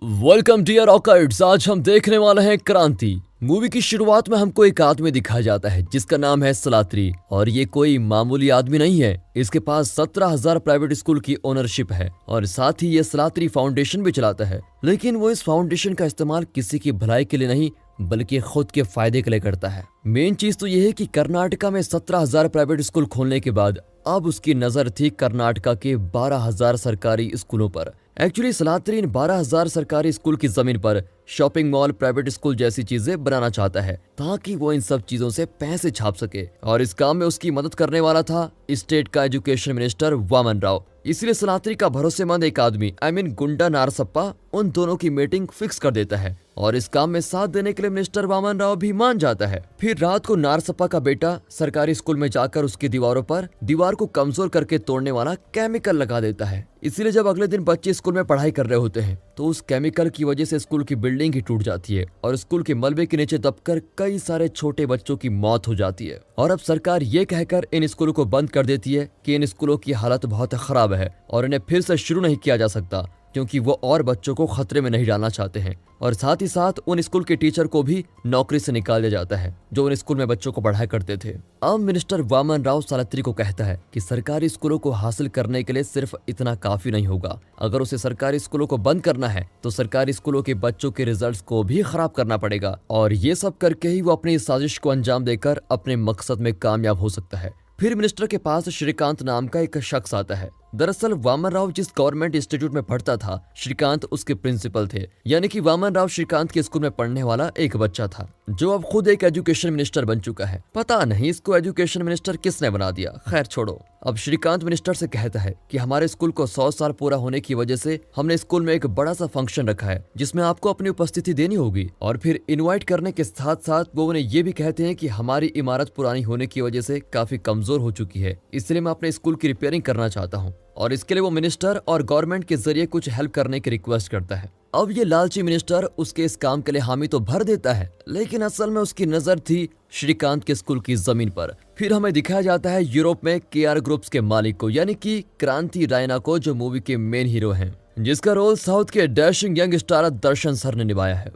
Welcome dear रॉकर्ट्स। आज हम देखने वाले हैं क्रांति। मूवी की शुरुआत में हमको एक आदमी दिखाया जाता है जिसका नाम है सलात्री, और ये कोई मामूली आदमी नहीं है। इसके पास 17,000 प्राइवेट स्कूल की ओनरशिप है और साथ ही ये सलात्री फाउंडेशन भी चलाता है। लेकिन वो इस फाउंडेशन का इस्तेमाल किसी की भलाई के लिए नहीं बल्कि खुद के फायदे के लिए करता है। मेन चीज तो ये है कि कर्नाटका में 17,000 प्राइवेट स्कूल खोलने के बाद अब उसकी नजर थी कर्नाटका के 12,000 सरकारी स्कूलों पर। एक्चुअली सलात्री इन 12,000 सरकारी स्कूल की जमीन पर शॉपिंग मॉल, प्राइवेट स्कूल जैसी चीजें बनाना चाहता है ताकि वो इन सब चीजों से पैसे छाप सके। और इस काम में उसकी मदद करने वाला था स्टेट का एजुकेशन मिनिस्टर वामन राव। इसलिए सलात्री का भरोसेमंद एक आदमी गुंडा नारसप्पा उन दोनों की मीटिंग फिक्स कर देता है और इस काम में साथ देने के लिए मिनिस्टर वामन राव भी मान जाता है। फिर रात को नारसप्पा का बेटा सरकारी स्कूल में जाकर उसकी दीवारों पर दीवार को कमजोर करके तोड़ने वाला केमिकल लगा देता है। इसीलिए जब अगले दिन बच्चे स्कूल में पढ़ाई कर रहे होते हैं तो उस केमिकल की वजह से स्कूल की बिल्डिंग ही टूट जाती है और स्कूल के मलबे के नीचे दबकर कई सारे छोटे बच्चों की मौत हो जाती है। और अब सरकार ये कहकर इन स्कूलों को बंद कर देती है कि इन स्कूलों की हालत बहुत खराब है और इन्हें फिर से शुरू नहीं किया जा सकता, क्योंकि वो और बच्चों को खतरे में नहीं डालना चाहते हैं। और साथ ही साथ उन स्कूल के टीचर को भी नौकरी से निकाल दिया जाता है जो उन स्कूल में बच्चों को पढ़ाया करते थे। अब मिनिस्टर वामन राव सलात्री को कहता है कि सरकारी स्कूलों को हासिल करने के लिए सिर्फ इतना काफी नहीं होगा। अगर उसे सरकारी स्कूलों को बंद करना है तो सरकारी स्कूलों के बच्चों के रिजल्ट्स को भी खराब करना पड़ेगा, और ये सब करके ही वो अपनी इस साजिश को अंजाम देकर अपने मकसद में कामयाब हो सकता है। फिर मिनिस्टर के पास श्रीकांत नाम का एक शख्स आता है। दरअसल वामन राव जिस गवर्नमेंट इंस्टीट्यूट में पढ़ता था, श्रीकांत उसके प्रिंसिपल थे। यानी कि वामन राव श्रीकांत के स्कूल में पढ़ने वाला एक बच्चा था जो अब खुद एक एजुकेशन मिनिस्टर बन चुका है। पता नहीं इसको एजुकेशन मिनिस्टर किसने बना दिया, खैर छोड़ो। अब श्रीकांत मिनिस्टर से कहता है कि हमारे स्कूल को 100 साल पूरा होने की वजह से हमने स्कूल में एक बड़ा सा फंक्शन रखा है जिसमें आपको अपनी उपस्थिति देनी होगी। और फिर इनवाइट करने के साथ साथ वो उन्हें ये भी कहते हैं कि हमारी इमारत पुरानी होने की वजह से काफी कमजोर हो चुकी है, इसलिए मैं अपने स्कूल की रिपेयरिंग करना चाहता हूँ। और इसके लिए वो मिनिस्टर और गवर्नमेंट के जरिए कुछ हेल्प करने की रिक्वेस्ट करता है। अब ये लालची मिनिस्टर उसके इस काम के लिए हामी तो भर देता है, लेकिन असल में उसकी नजर थी श्रीकांत के स्कूल की जमीन पर। फिर हमें दिखाया जाता है यूरोप में केआर ग्रुप्स के मालिक को, यानी कि क्रांति रायना को, जो मूवी के मेन हीरो हैं, जिसका रोल साउथ के डैशिंग यंग स्टार दर्शन सर ने निभाया है।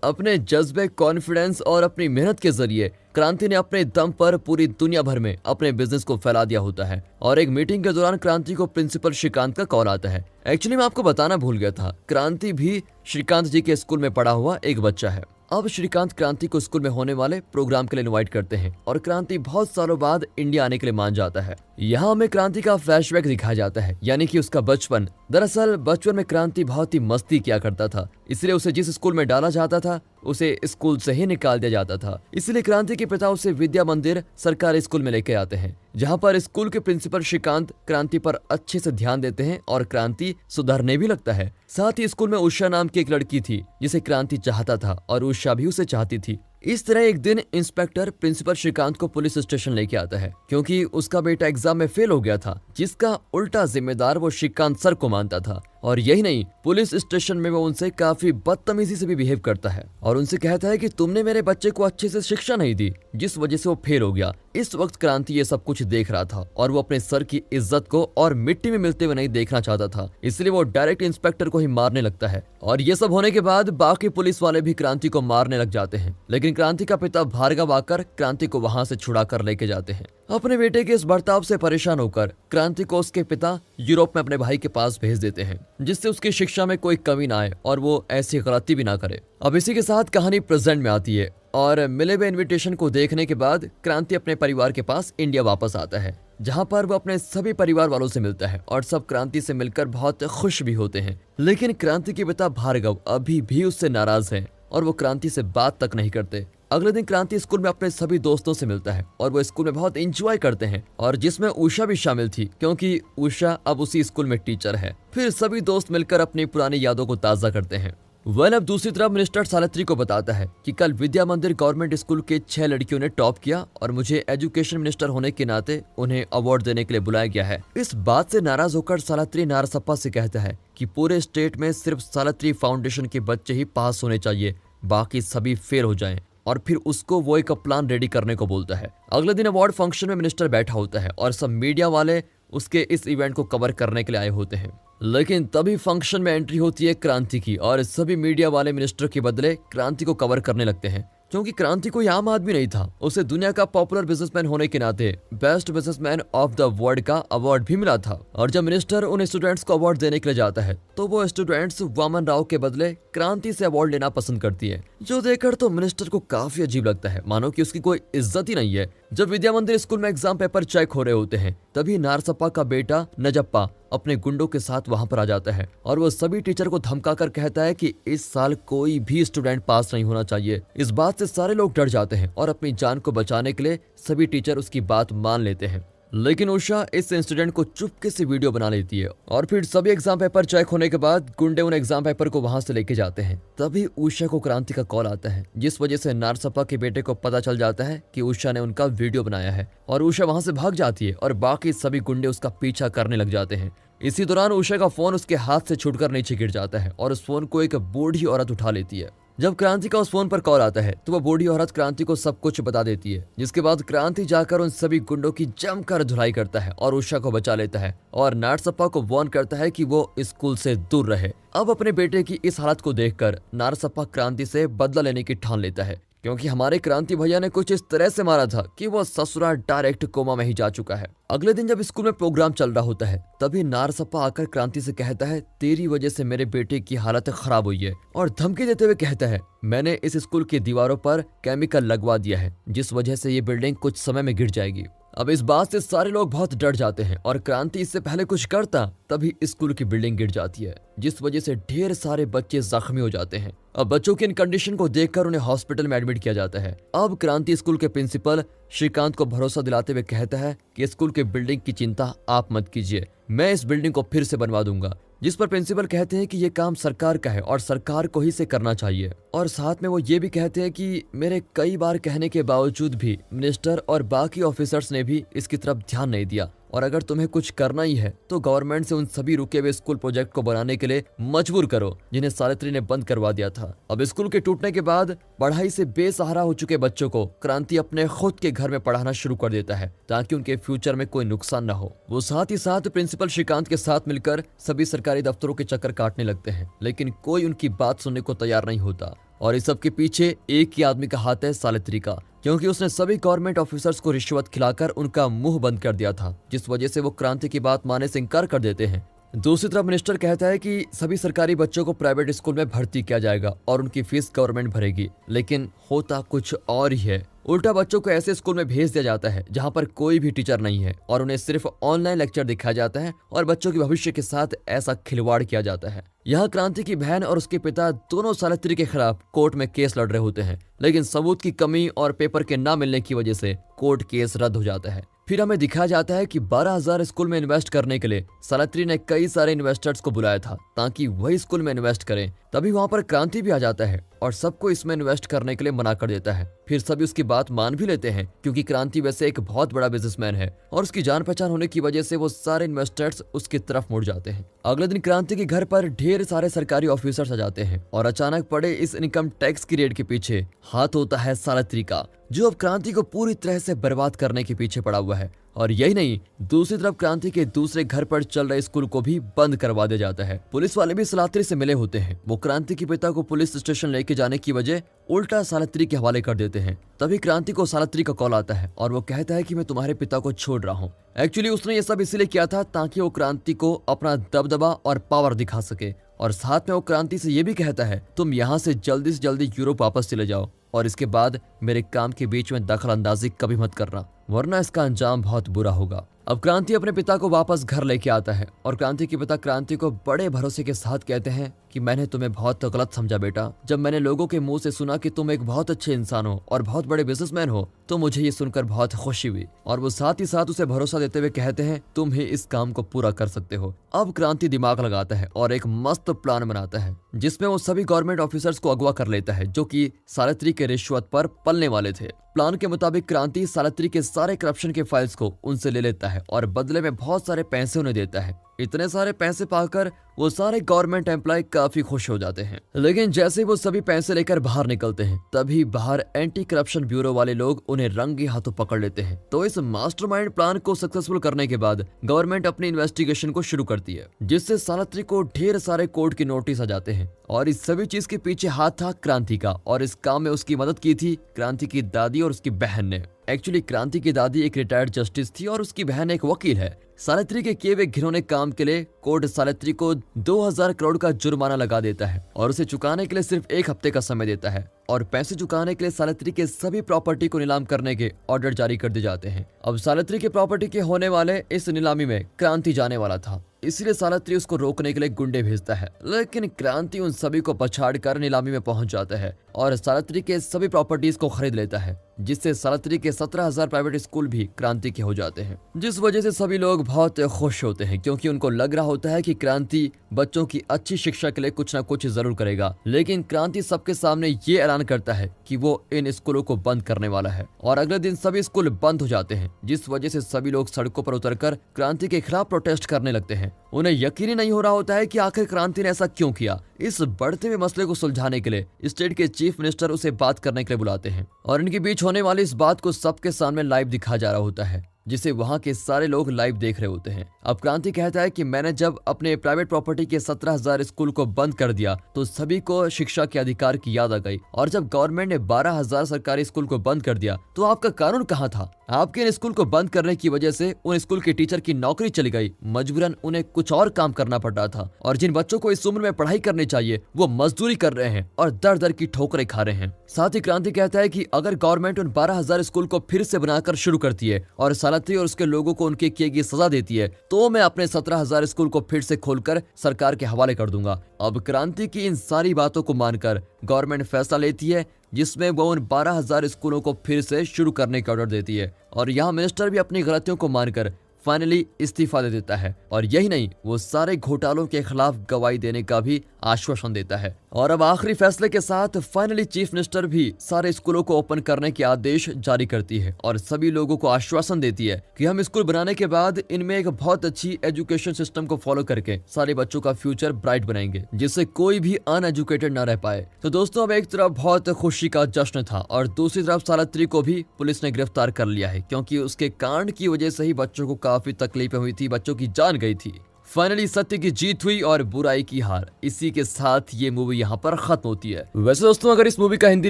अपने जज्बे, कॉन्फिडेंस और अपनी मेहनत के जरिए क्रांति ने अपने दम पर पूरी दुनिया भर में अपने बिजनेस को फैला दिया होता है। और एक मीटिंग के दौरान क्रांति को प्रिंसिपल श्रीकांत का कॉल आता है। एक्चुअली मैं आपको बताना भूल गया था, क्रांति भी श्रीकांत जी के स्कूल में पढ़ा हुआ एक बच्चा है। अब श्रीकांत क्रांति को स्कूल में होने वाले प्रोग्राम के लिए इनवाइट करते हैं और क्रांति बहुत सालों बाद इंडिया आने के लिए मान जाता है। यहाँ हमें क्रांति का फ्लैशबैक दिखाया जाता है, यानी कि उसका बचपन। दरअसल बचपन में क्रांति बहुत ही मस्ती किया करता था, इसलिए उसे जिस स्कूल में डाला जाता था उसे स्कूल से ही निकाल दिया जाता था। इसलिए क्रांति के पिता उसे विद्या मंदिर सरकारी स्कूल में लेके आते हैं, जहाँ पर स्कूल के प्रिंसिपल श्रीकांत क्रांति पर अच्छे से ध्यान देते हैं और क्रांति सुधरने भी लगता है। साथ ही स्कूल में उषा नाम की एक लड़की थी जिसे क्रांति चाहता था और उषा भी उसे चाहती थी। इस तरह एक दिन इंस्पेक्टर प्रिंसिपल श्रीकांत को पुलिस स्टेशन लेके आता है क्योंकि उसका बेटा एग्जाम में फेल हो गया था, जिसका उल्टा जिम्मेदार वो श्रीकांत सर को मानता था। और यही नहीं, पुलिस स्टेशन में वो उनसे काफी बदतमीजी से भी बिहेव करता है और उनसे कहता है कि तुमने मेरे बच्चे को अच्छे से शिक्षा नहीं दी, जिस वजह से वो फेल हो गया। इस वक्त क्रांति ये सब कुछ देख रहा था और वो अपने सर की इज्जत को और मिट्टी में मिलते हुए नहीं देखना चाहता था, इसलिए वो डायरेक्ट इंस्पेक्टर को ही मारने लगता है। और ये सब होने के बाद बाकी पुलिस वाले भी क्रांति को मारने लग जाते हैं, लेकिन क्रांति का पिता भार्गव आकर क्रांति को वहां से छुड़ा कर लेके जाते हैं। अपने बेटे के इस बर्ताव से परेशान होकर क्रांति को उसके पिता यूरोप में अपने भाई के पास भेज देते हैं, जिससे उसकी शिक्षा में कोई कमी ना आए और वो ऐसी गलती भी ना करे। अब इसी के साथ कहानी प्रेजेंट में आती है और मिले हुए इन्विटेशन को देखने के बाद क्रांति अपने परिवार के पास इंडिया वापस आता है, जहां पर वो अपने सभी परिवार वालों से मिलता है और सब क्रांति से मिलकर बहुत खुश भी होते हैं। लेकिन क्रांति के पिता भार्गव अभी भी उससे नाराज है और वो क्रांति से बात तक नहीं करते। अगले दिन क्रांति स्कूल में अपने सभी दोस्तों से मिलता है और वो स्कूल में बहुत एंजॉय करते हैं, और जिसमें उषा भी शामिल थी क्योंकि उषा अब उसी स्कूल में टीचर है। फिर सभी दोस्त मिलकर अपनी पुरानी यादों को ताजा करते हैं। अब दूसरी तरफ मिनिस्टर सालत्री को बताता है कि कल विद्या मंदिर गवर्नमेंट स्कूल के 6 लड़कियों ने टॉप किया और मुझे एजुकेशन मिनिस्टर होने के नाते उन्हें अवार्ड देने के लिए बुलाया गया है। इस बात से नाराज होकर सालत्री नारसप्पा से कहता है कि पूरे स्टेट में सिर्फ सालत्री फाउंडेशन के बच्चे ही पास होने चाहिए, बाकी सभी फेल हो जाएं। और फिर उसको वो एक प्लान रेडी करने को बोलता है। अगले दिन अवार्ड फंक्शन में मिनिस्टर बैठा होता है और सब मीडिया वाले उसके इस इवेंट को कवर करने के लिए आए होते हैं। लेकिन तभी फंक्शन में एंट्री होती है क्रांति की और सभी मीडिया वाले मिनिस्टर के बदले क्रांति को कवर करने लगते हैं। क्योंकि क्रांति कोई आम आदमी नहीं था, उसे दुनिया का पॉपुलर बिजनेसमैन होने के नाते best businessman of the world का अवार्ड भी मिला था। और जब मिनिस्टर उन स्टूडेंट्स को अवार्ड देने के लिए जाता है तो वो स्टूडेंट्स वामन राव के बदले क्रांति से अवार्ड लेना पसंद करती है, जो देखकर तो मिनिस्टर को काफी अजीब लगता है, मानो कि उसकी कोई इज्जत ही नहीं है। जब विद्या मंदिर स्कूल में एग्जाम पेपर चेक हो रहे होते हैं तभी नारसप्पा का बेटा नजप्पा अपने गुंडों के साथ वहां पर आ जाता है और वो सभी टीचर को धमकाकर कहता है कि इस साल कोई भी स्टूडेंट पास नहीं होना चाहिए। इस बात से सारे लोग डर जाते हैं और अपनी जान को बचाने के लिए सभी टीचर उसकी बात मान लेते हैं। लेकिन उषा इस इंसिडेंट को चुपके से वीडियो बना लेती है और फिर सभी एग्जाम पेपर चेक होने के बाद गुंडे उन एग्जाम पेपर को वहां से लेके जाते हैं। तभी उषा को क्रांति का कॉल आता है, जिस वजह से नारसप्पा के बेटे को पता चल जाता है कि उषा ने उनका वीडियो बनाया है और उषा वहां से भाग जाती है और बाकी सभी गुंडे उसका पीछा करने लग जाते हैं। इसी दौरान उषा का फोन उसके हाथ से छूटकर नीचे गिर जाता है और उस फोन को एक बूढ़ी औरत उठा लेती है। जब क्रांति का उस फोन पर कॉल आता है तो वह बूढ़ी औरत क्रांति को सब कुछ बता देती है, जिसके बाद क्रांति जाकर उन सभी गुंडों की जमकर धुलाई करता है और उषा को बचा लेता है और नारसप्पा को वार्न करता है कि वो स्कूल से दूर रहे। अब अपने बेटे की इस हालत को देखकर नारसप्पा क्रांति से बदला लेने की ठान लेता है, क्योंकि हमारे क्रांति भैया ने कुछ इस तरह से मारा था कि वो ससुराल डायरेक्ट कोमा में ही जा चुका है। अगले दिन जब स्कूल में प्रोग्राम चल रहा होता है तभी नारसप्पा आकर क्रांति से कहता है, तेरी वजह से मेरे बेटे की हालत खराब हुई है, और धमकी देते हुए कहता है, मैंने इस स्कूल की दीवारों पर केमिकल लगवा दिया है जिस वजह से ये बिल्डिंग कुछ समय में गिर जाएगी। अब इस बात से सारे लोग बहुत डर जाते हैं और क्रांति इससे पहले कुछ करता तभी स्कूल की बिल्डिंग गिर जाती है, जिस वजह से ढेर सारे बच्चे जख्मी हो जाते हैं। अब बच्चों की इन कंडीशन को देखकर उन्हें हॉस्पिटल में एडमिट किया जाता है। अब क्रांति स्कूल के प्रिंसिपल श्रीकांत को भरोसा दिलाते हुए कहता है कि स्कूल की बिल्डिंग की चिंता आप मत कीजिए, मैं इस बिल्डिंग को फिर से बनवा दूंगा। जिस पर प्रिंसिपल कहते हैं कि ये काम सरकार का है और सरकार को ही से करना चाहिए, और साथ में वो ये भी कहते हैं कि मेरे कई बार कहने के बावजूद भी मिनिस्टर और बाकी ऑफिसर्स ने भी इसकी तरफ ध्यान नहीं दिया, और अगर तुम्हें कुछ करना ही है तो गवर्नमेंट से उन सभी रुके हुए स्कूल प्रोजेक्ट को बनाने के लिए मजबूर करो जिन्हें सावित्री ने बंद करवा दिया था। अब स्कूल के टूटने के बाद पढ़ाई से बेसहारा हो चुके बच्चों को क्रांति अपने खुद के घर में पढ़ाना शुरू कर देता है ताकि उनके फ्यूचर में कोई नुकसान न हो। वो साथ ही साथ प्रिंसिपल श्रीकांत के साथ मिलकर सभी सरकारी दफ्तरों के चक्कर काटने लगते हैं, लेकिन कोई उनकी बात सुनने को तैयार नहीं होता। और इस सब के पीछे एक ही आदमी का हाथ है, सावित्री का, क्योंकि उसने सभी गवर्नमेंट ऑफिसर्स को रिश्वत खिलाकर उनका मुंह बंद कर दिया था, जिस वजह से वो क्रांति की बात मानने से इनकार कर देते हैं। दूसरी तरफ मिनिस्टर कहता है कि सभी सरकारी बच्चों को प्राइवेट स्कूल में भर्ती किया जाएगा और उनकी फीस गवर्नमेंट भरेगी, लेकिन होता कुछ और ही है। उल्टा बच्चों को ऐसे स्कूल में भेज दिया जाता है जहां पर कोई भी टीचर नहीं है और उन्हें सिर्फ ऑनलाइन लेक्चर दिखाया जाता है और बच्चों के भविष्य के साथ ऐसा खिलवाड़ किया जाता है। यहाँ क्रांति की बहन और उसके पिता दोनों सावित्री के खिलाफ कोर्ट में केस लड़ रहे होते हैं, लेकिन सबूत की कमी और पेपर के ना मिलने की वजह से कोर्ट केस रद्द हो जाता है। फिर हमें दिखाया जाता है कि 12,000 स्कूल में इन्वेस्ट करने के लिए सावित्री ने कई सारे इन्वेस्टर्स को बुलाया था ताकि वही स्कूल में इन्वेस्ट करें। तभी वहां पर क्रांति भी आ जाता है और सबको इसमें इन्वेस्ट करने के लिए मना कर देता है। फिर सभी उसकी बात मान भी लेते हैं, क्योंकि क्रांति वैसे एक बहुत बड़ा बिजनेसमैन है और उसकी जान पहचान होने की वजह से वो सारे इन्वेस्टर्स उसकी तरफ मुड़ जाते हैं। अगले दिन क्रांति के घर पर ढेर सारे सरकारी ऑफिसर्स आ जाते हैं और अचानक पड़े इस इनकम टैक्स की रेड के पीछे हाथ होता है सावित्री का, जो अब क्रांति को पूरी तरह से बर्बाद करने के पीछे पड़ा हुआ है। और यही नहीं, दूसरी तरफ क्रांति के दूसरे घर पर चल रहे स्कूल को भी बंद करवा दिया जाता है। पुलिस वाले भी सावित्री से मिले होते हैं। वो क्रांति के पिता को पुलिस स्टेशन लेके जाने की वजह उल्टा सावित्री के हवाले कर देते हैं। तभी क्रांति को सावित्री का कॉल आता है और वो कहता है कि मैं तुम्हारे पिता को छोड़ रहा हूँ। एक्चुअली उसने ये सब इसलिए किया था ताकि वो क्रांति को अपना दबदबा और पावर दिखा सके, और साथ में वो क्रांति से ये भी कहता है तुम यहाँ से जल्दी यूरोप वापस चले जाओ और इसके बाद मेरे काम के बीच में दखल अंदाजी कभी मत करना, वरना इसका अंजाम बहुत बुरा होगा। अब क्रांति अपने पिता को वापस घर लेके आता है और क्रांति के पिता क्रांति को बड़े भरोसे के साथ कहते हैं कि मैंने तुम्हें बहुत गलत समझा बेटा। जब मैंने लोगों के मुंह से सुना कि तुम एक बहुत अच्छे इंसान हो और बहुत बड़े बिजनेसमैन हो तो मुझे ये सुनकर बहुत खुशी हुई। और वो साथ ही साथ उसे भरोसा देते हुए कहते हैं तुम ही इस काम को पूरा कर सकते हो। अब क्रांति दिमाग लगाता है और एक मस्त प्लान बनाता है जिसमें वो सभी गवर्नमेंट ऑफिसर्स को अगवा कर लेता है जो कि सावित्री के रिश्वत पर पलने वाले थे। प्लान के मुताबिक क्रांति सावित्री के सारे करप्शन के फाइल्स को उनसे ले लेता है और बदले में बहुत सारे पैसे उन्हें देता है। इतने सारे पैसे पाकर वो सारे गवर्नमेंट एम्प्लॉय काफी खुश हो जाते हैं। लेकिन जैसे वो सभी पैसे लेकर बाहर निकलते हैं, तभी बाहर एंटी करप्शन ब्यूरो वाले लोग उन्हें रंगे हाथों पकड़ लेते हैं। तो इस मास्टरमाइंड प्लान को सक्सेसफुल करने के बाद गवर्नमेंट अपनी इन्वेस्टिगेशन को शुरू करती है, जिससे सालत्री को ढेर सारे कोर्ट के नोटिस आ जाते हैं। और इस सभी चीज के पीछे हाथ था क्रांति का, और इस काम में उसकी मदद की थी क्रांति की दादी और उसकी बहन ने। एक्चुअली क्रांति की दादी एक रिटायर्ड जस्टिस थी और उसकी बहन एक वकील है। सालत्री के किए हुए घिनौने काम के लिए कोर्ट सालत्री को 2000 करोड़ का जुर्माना लगा देता है और उसे चुकाने के लिए सिर्फ 1 हफ्ते का समय देता है। और पैसे चुकाने के लिए सालत्री के सभी प्रॉपर्टी को नीलाम करने के ऑर्डर जारी कर दिए जाते हैं। अब सालत्री के प्रॉपर्टी के होने वाले इस नीलामी में क्रांति जाने वाला था, इसलिए सालत्री उसको रोकने के लिए गुंडे भेजता है। लेकिन क्रांति उन सभी को पछाड़कर नीलामी में पहुंच जाता है और सालत्री के सभी प्रॉपर्टीज को खरीद लेता है, जिससे सालत्री के 17,000 प्राइवेट स्कूल भी क्रांति के हो जाते हैं। जिस वजह से सभी लोग बहुत खुश होते हैं, क्योंकि उनको लग रहा होता है कि क्रांति बच्चों की अच्छी शिक्षा के लिए कुछ ना कुछ जरूर करेगा। लेकिन क्रांति सबके सामने ये ऐलान करता है कि वो इन स्कूलों को बंद करने वाला है और अगले दिन सभी स्कूल बंद हो जाते हैं, जिस वजह से सभी लोग सड़कों पर उतरकर क्रांति के खिलाफ प्रोटेस्ट करने लगते हैं। उन्हें यकीन ही नहीं हो रहा होता है कि आखिर क्रांति ने ऐसा क्यों किया। इस बढ़ते हुए मसले को सुलझाने के लिए स्टेट के चीफ मिनिस्टर उसे बात करने के लिए बुलाते हैं और इनके बीच होने वाली इस बात को सबके सामने लाइव दिखाया जा रहा होता है, जिसे वहां के सारे लोग लाइव देख रहे होते हैं। अब क्रांति कहता है कि मैंने जब अपने प्राइवेट प्रॉपर्टी के 17,000 स्कूल को बंद कर दिया तो सभी को शिक्षा के अधिकार की याद आ गई, और जब गवर्नमेंट ने 12,000 सरकारी स्कूल को बंद कर दिया तो आपका कानून कहाँ था? आपके इन स्कूल को बंद करने की वजह से उन स्कूल के टीचर की नौकरी चली गई, मजबूरन उन्हें कुछ और काम करना पड़ रहा था, और जिन बच्चों को इस उम्र में पढ़ाई करनी चाहिए वो मजदूरी कर रहे हैं और दर दर की ठोकरें खा रहे हैं। साथ ही क्रांति कहता है कि अगर गवर्नमेंट उन 12,000 स्कूल को फिर से बनाकर शुरू करती है और सालत्री और उसके लोगों को उनके किए गई सजा देती है, तो मैं अपने 17,000 स्कूल को फिर से खोलकर सरकार के हवाले कर दूंगा। अब क्रांति की इन सारी बातों को मानकर गवर्नमेंट फैसला लेती है, जिसमें वो उन 12,000 स्कूलों को फिर से शुरू करने का ऑर्डर देती है। और यहाँ मिनिस्टर भी अपनी गलतियों को मानकर फाइनली इस्तीफा दे देता है। और यही नहीं, वो सारे घोटालों के खिलाफ गवाही देने का भी आश्वासन देता है। और अब आखिरी फैसले के साथ फाइनली चीफ मिनिस्टर भी सारे स्कूलों को ओपन करने के आदेश जारी करती है और सभी लोगों को आश्वासन देती है कि हम स्कूल बनाने के बाद इनमें एक बहुत अच्छी एजुकेशन सिस्टम को फॉलो करके सारे बच्चों का फ्यूचर ब्राइट बनाएंगे, जिससे कोई भी अनएजुकेटेड न रह पाए। तो दोस्तों, अब एक तरफ बहुत खुशी का जश्न था और दूसरी तरफ सालत्री को भी पुलिस ने गिरफ्तार कर लिया है, क्योंकि उसके कांड की वजह से ही बच्चों को काफी तकलीफें हुई थी, बच्चों की जान गई थी। फाइनली सत्य की जीत हुई और बुराई की हार। इसी के साथ ये मूवी यहाँ पर खत्म होती है। वैसे दोस्तों, अगर इस मूवी का हिंदी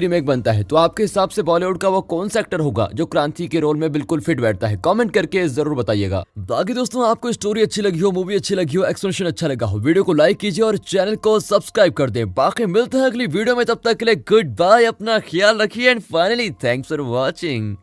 रीमेक बनता है तो आपके हिसाब से बॉलीवुड का वो कौन सा एक्टर होगा जो क्रांति के रोल में बिल्कुल फिट बैठता है? कमेंट करके जरूर बताइएगा। बाकी दोस्तों, आपको स्टोरी अच्छी लगी हो, मूवी अच्छी लगी हो, एक्सप्लेनेशन अच्छा लगा हो, वीडियो को लाइक कीजिए और चैनल को सब्सक्राइब कर दें। बाकी मिलते हैं अगली वीडियो में, तब तक के लिए गुड बाय, अपना ख्याल रखिए and finally thanks for watching.